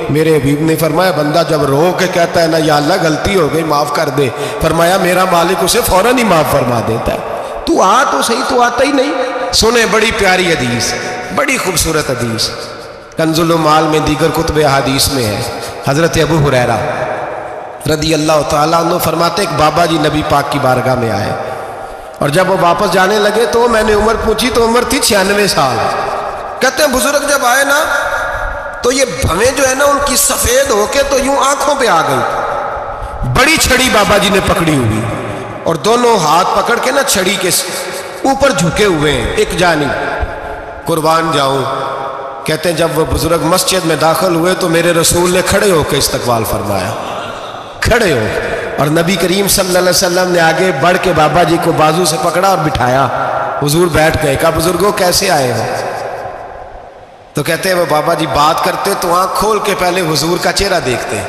میرے حبیب نے فرمایا بندہ جب رو کے کہتا ہے نا یا اللہ غلطی ہو گئی معاف کر دے، فرمایا میرا مالک اسے فوراً ہی معاف فرما دیتا ہے۔ تو آ تو صحیح، تو آتا ہی نہیں۔ سنیں بڑی پیاری حدیث، بڑی خوبصورت حدیث، کنز المال میں دیگر کتب احادیث میں ہے۔ حضرت ابو ہریرہ رضی اللہ تعالیٰ عنہ فرماتے ایک بابا جی نبی پاک کی بارگاہ میں آئے، اور جب وہ واپس جانے لگے تو میں نے عمر پوچھی تو عمر تھی 96 سال۔ کہتے ہیں بزرگ جب آئے نا تو یہ بھویں جو ہے نا ان کی سفید ہو کے تو یوں آنکھوں پہ آ گئی، بڑی چھڑی بابا جی نے پکڑی ہوئی اور دونوں ہاتھ پکڑ کے نا چھڑی کے اوپر جھکے ہوئے ہیں ایک جانب، قربان جاؤں۔ کہتے ہیں جب وہ بزرگ مسجد میں داخل ہوئے تو میرے رسول نے کھڑے ہو کے استقبال فرمایا، کھڑے ہو، اور نبی کریم صلی اللہ علیہ وسلم نے آگے بڑھ کے بابا جی کو بازو سے پکڑا اور بٹھایا۔ حضور بیٹھ گئے، کہا بزرگوں کیسے آئے ہو؟ تو کہتے ہیں وہ بابا جی بات کرتے تو آنکھ کھول کے پہلے حضور کا چہرہ دیکھتے،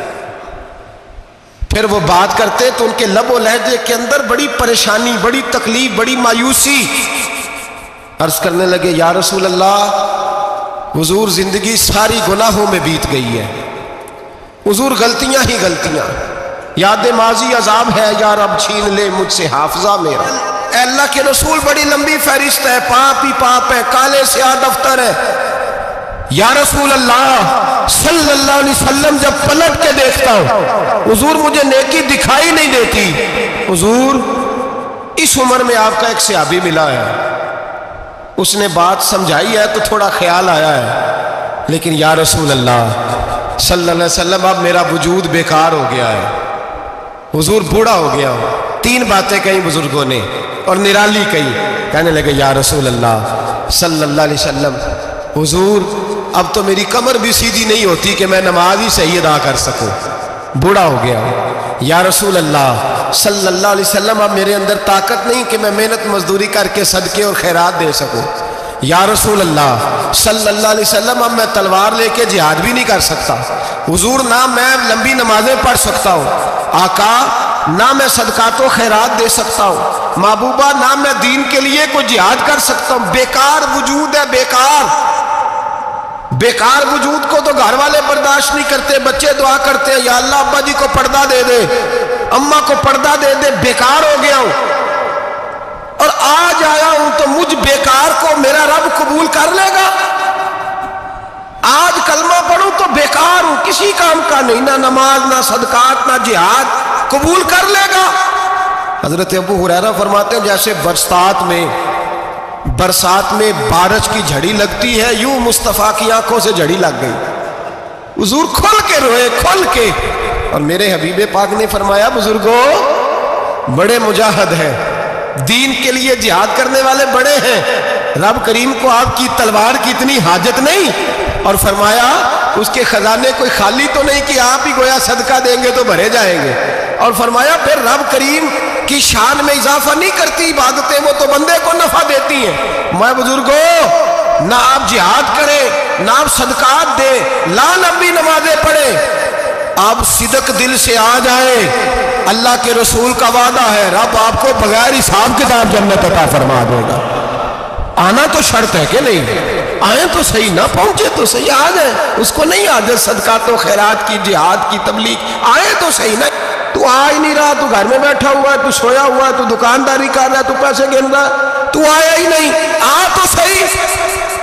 پھر وہ بات کرتے تو ان کے لب و لہجے کے اندر بڑی پریشانی، بڑی تکلیف، بڑی مایوسی۔ عرض کرنے لگے یا رسول اللہ، حضور زندگی ساری گناہوں میں بیت گئی ہے، حضور غلطیاں ہی غلطیاں، یاد ماضی عذاب ہے، یا رب چھین لے مجھ سے حافظہ میرا۔ اے اللہ کے رسول بڑی لمبی فہرست ہے، پاپ ہی پاپ ہے، کالے سیاہ دفتر ہے۔ یا رسول اللہ صلی اللہ علیہ وسلم جب پلٹ کے دیکھتا ہوں حضور مجھے نیکی دکھائی نہیں دیتی۔ حضور اس عمر میں آپ کا ایک صحابی ملا ہے، اس نے بات سمجھائی ہے تو تھوڑا خیال آیا ہے، لیکن یا رسول اللہ صلی اللہ علیہ وسلم اب میرا وجود بیکار ہو گیا ہے، حضور بوڑھا ہو گیا ہوں۔ تین باتیں کہیں بزرگوں نے اور نرالی کہیں، کہنے لگے یا رسول اللہ صلی اللہ علیہ وسلم، حضور اب تو میری کمر بھی سیدھی نہیں ہوتی کہ میں نماز ہی صحیح ادا کر سکوں، بوڑھا ہو گیا ہوں۔ یا رسول اللہ صلی اللہ علیہ وسلم اب میرے اندر طاقت نہیں کہ میں محنت مزدوری کر کے صدقے اور خیرات دے سکوں۔ یا رسول اللہ صلی اللہ علیہ وسلم اب میں تلوار لے کے جہاد بھی نہیں کر سکتا، حضور نہ میں لمبی نمازیں پڑھ سکتا ہوں، آقا نہ میں صدقات و خیرات دے سکتا ہوں، محبوبہ نہ میں دین کے لیے کوئی جہاد کر سکتا ہوں، بیکار وجود ہے، بیکار بیکار وجود کو تو گھر والے برداشت نہیں کرتے، بچے دعا کرتے ہیں یا اللہ ابا جی کو پردہ دے دے، اماں کو پردہ دے دے، بیکار ہو گیا ہوں، اور آج آیا ہوں تو مجھ بیکار کو میرا رب قبول کر لے گا؟ آج کلمہ پڑھوں تو بیکار ہوں، کسی کام کا نہیں، نہ نماز نہ صدقات نہ جہاد، قبول کر لے گا؟ حضرت ابو ہریرہ فرماتے ہیں جیسے برسات میں بارش کی جھڑی لگتی ہے، یوں مصطفیٰ کی آنکھوں سے جھڑی لگ گئی، حضور کھل کے روئے، کھل کے، اور میرے حبیب پاک نے فرمایا بزرگوں بڑے مجاہد ہیں، دین کے لیے جہاد کرنے والے بڑے ہیں، رب کریم کو آپ کی تلوار کی اتنی حاجت نہیں، اور فرمایا اس کے خزانے کوئی خالی تو نہیں کہ آپ ہی گویا صدقہ دیں گے تو بھرے جائیں گے، اور فرمایا پھر رب کریم کی شان میں اضافہ نہیں کرتی عبادتیں، وہ تو بندے کو نفع دیتی ہیں۔ میں بزرگوں نہ آپ جہاد کریں نہ آپ صدقات دیں، لا لمبی نمازیں پڑھیں، آپ صدق دل سے آ جائیں، اللہ کے رسول کا وعدہ ہے رب آپ کو بغیر حساب کتاب جنت عطا فرما دے گا۔ آنا تو شرط ہے کہ نہیں؟ آئیں تو صحیح، نہ پہنچے تو صحیح، آ جائیں، اس کو نہیں عادت صدقات و خیرات کی، جہاد کی، تبلیغ، آئیں تو صحیح نا۔ تو آ ہی نہیں رہا، تو گھر میں بیٹھا ہوا ہے، تو سویا ہوا ہے، تو دکانداری کر رہا ہے، تو پیسے گن رہا ہے، تو آیا ہی نہیں، آ تو صحیح۔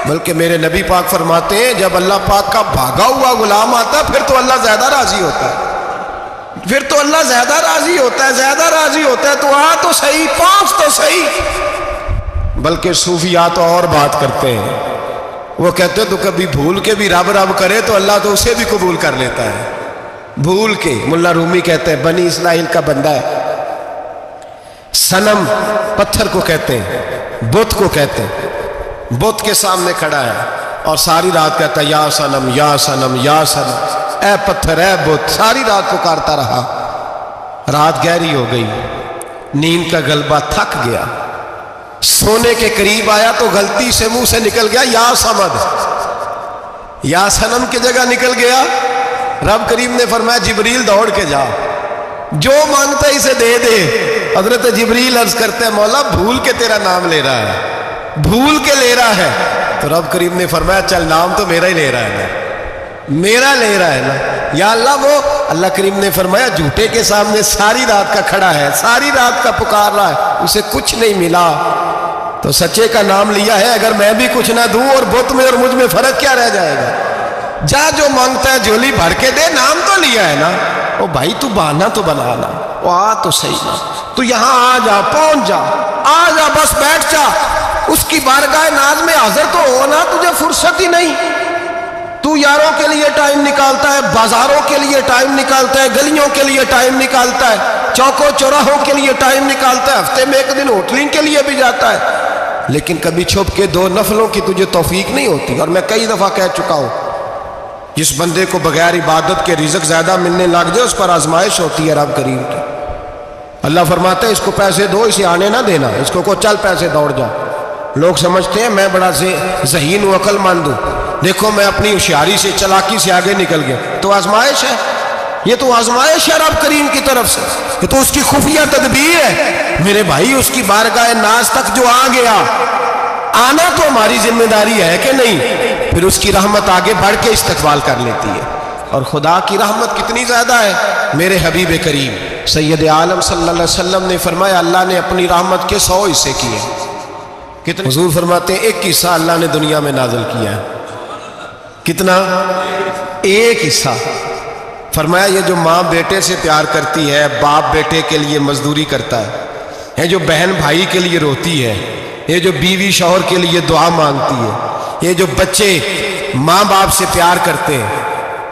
بلکہ میرے نبی پاک فرماتے ہیں جب اللہ پاک کا بھاگا ہوا غلام آتا پھر تو اللہ زیادہ راضی ہوتا ہے، پھر تو اللہ زیادہ راضی ہوتا ہے، زیادہ راضی ہوتا ہے، تو آ تو صحیح، پہنچ تو صحیح۔ بلکہ صوفیاء تو اور بات کرتے ہیں، وہ کہتے تو کبھی بھول کے بھی رب رب کرے تو اللہ تو اسے بھی قبول کر لیتا ہے، بھول کے۔ ملا رومی کہتے ہیں بنی اسرائیل کا بندہ ہے، صنم پتھر کو کہتے ہیں، بت کو کہتے ہیں، بت کے سامنے کھڑا ہے اور ساری رات کہتا ہے یا صنم یا صنم یا صنم، اے پتھر اے بت، ساری رات پکارتا رہا، رات گہری ہو گئی، نیند کا غلبہ، تھک گیا، سونے کے قریب آیا تو غلطی سے منہ سے نکل گیا یا صمد، یا صنم کی جگہ نکل گیا۔ رب کریم نے فرمایا جبریل دوڑ کے جا، جو مانگتا ہے اسے دے دے۔ حضرت جبریل عرض کرتے ہیں مولا بھول کے تیرا نام لے رہا ہے، بھول کے لے رہا ہے، تو رب کریم نے فرمایا چل نام تو میرا ہی لے رہا ہے نا، میرا لے رہا ہے نا یا اللہ۔ وہ اللہ کریم نے فرمایا جھوٹے کے سامنے ساری رات کا کھڑا ہے، ساری رات کا پکار رہا ہے، اسے کچھ نہیں ملا تو سچے کا نام لیا ہے۔ اگر میں بھی کچھ نہ دوں اور بت میں اور مجھ میں فرق کیا رہ جائے گا؟ جا جو مانگتا ہے جھولی بھر کے دے، نام تو لیا ہے نا۔ او بھائی تو بہانا تو بنانا، وہ آ تو صحیح نا، تو یہاں آ جا، پہنچ جا، آ جا، بس بیٹھ جا، اس کی بارگاہ ناز میں حاضر تو ہونا، تجھے فرصت ہی نہیں۔ تو یاروں کے لیے ٹائم نکالتا ہے، بازاروں کے لیے ٹائم نکالتا ہے، گلیوں کے لیے ٹائم نکالتا ہے، چوکوں چوراہوں کے لیے ٹائم نکالتا ہے، ہفتے میں ایک دن ہوٹلنگ کے لیے بھی جاتا ہے، لیکن کبھی چھپ کے 2 نفلوں کی تجھے توفیق نہیں ہوتی۔ اور میں کئی دفعہ کہہ چکا ہوں، جس بندے کو بغیر عبادت کے رزق زیادہ ملنے لگ جائے اس پر آزمائش ہوتی ہے رب کریم کی۔ اللہ فرماتا ہے اس کو پیسے دو، اسے آنے نہ دینا، اس کو چل پیسے دوڑ جا۔ لوگ سمجھتے ہیں میں بڑا ذہین ہوں، عقل مند ہوں، دیکھو میں اپنی ہوشیاری سے، چلاکی سے آگے نکل گیا، تو آزمائش ہے، یہ تو آزمائش ہے رب کریم کی طرف سے، یہ تو اس کی خفیہ تدبیر ہے میرے بھائی۔ اس کی بارگاہ ناز تک جو آ گیا، آنا تو ہماری ذمہ داری ہے کہ نہیں، پھر اس کی رحمت آگے بڑھ کے استقبال کر لیتی ہے۔ اور خدا کی رحمت کتنی زیادہ ہے، میرے حبیب کریم سید عالم صلی اللہ علیہ وسلم نے فرمایا اللہ نے اپنی رحمت کے 100 حصے کیے۔ کتنے؟ حضور فرماتے ہیں 1 حصہ اللہ نے دنیا میں نازل کیا ہے۔ کتنا؟ 1 حصہ۔ فرمایا یہ جو ماں بیٹے سے پیار کرتی ہے، باپ بیٹے کے لیے مزدوری کرتا ہے، جو بہن بھائی کے لیے روتی ہے، یہ جو بیوی شوہر کے لیے دعا مانگتی ہے، یہ جو بچے ماں باپ سے پیار کرتے ہیں،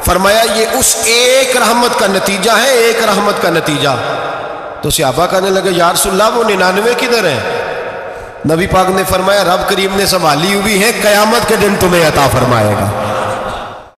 فرمایا یہ اس ایک رحمت کا نتیجہ ہے، ایک رحمت کا نتیجہ۔ تو صحابہ کہنے لگے یا رسول اللہ وہ 99 کدھر ہیں؟ نبی پاک نے فرمایا رب کریم نے سنبھالی ہوئی ہے، قیامت کے دن تمہیں عطا فرمائے گا۔